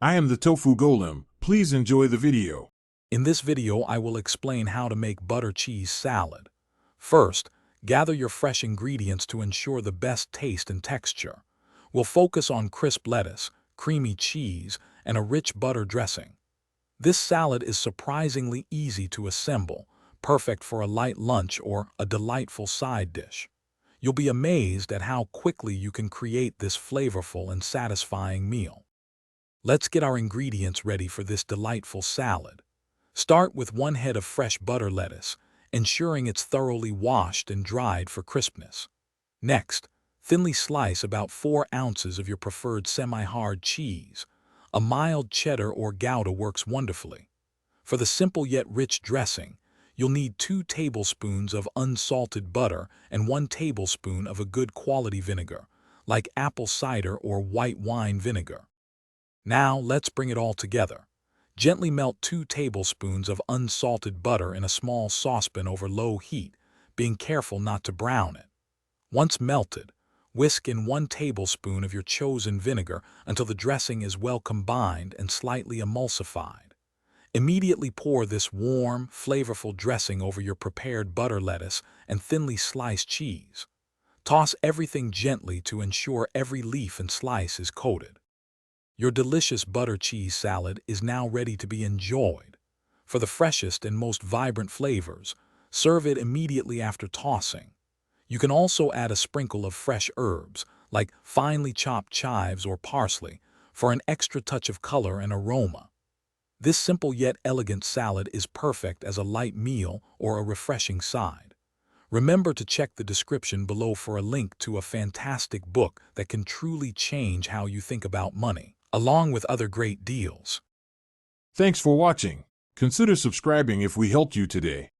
I am the Tofu Golem. Please enjoy the video. In this video, I will explain how to make butter cheese salad. First, gather your fresh ingredients to ensure the best taste and texture. We'll focus on crisp lettuce, creamy cheese, and a rich butter dressing. This salad is surprisingly easy to assemble, perfect for a light lunch or a delightful side dish. You'll be amazed at how quickly you can create this flavorful and satisfying meal. Let's get our ingredients ready for this delightful salad. Start with 1 head of fresh butter lettuce, ensuring it's thoroughly washed and dried for crispness. Next, thinly slice about 4 ounces of your preferred semi-hard cheese. A mild cheddar or Gouda works wonderfully. For the simple yet rich dressing, you'll need 2 tablespoons of unsalted butter and 1 tablespoon of a good quality vinegar, like apple cider or white wine vinegar. Now let's bring it all together. Gently melt 2 tablespoons of unsalted butter in a small saucepan over low heat, being careful not to brown it. Once melted, whisk in 1 tablespoon of your chosen vinegar until the dressing is well combined and slightly emulsified. Immediately pour this warm, flavorful dressing over your prepared butter lettuce and thinly sliced cheese. Toss everything gently to ensure every leaf and slice is coated. Your delicious butter cheese salad is now ready to be enjoyed. For the freshest and most vibrant flavors, serve it immediately after tossing. You can also add a sprinkle of fresh herbs, like finely chopped chives or parsley, for an extra touch of color and aroma. This simple yet elegant salad is perfect as a light meal or a refreshing side. Remember to check the description below for a link to a fantastic book that can truly change how you think about money, along with other great deals. Thanks for watching. Consider subscribing if we helped you today.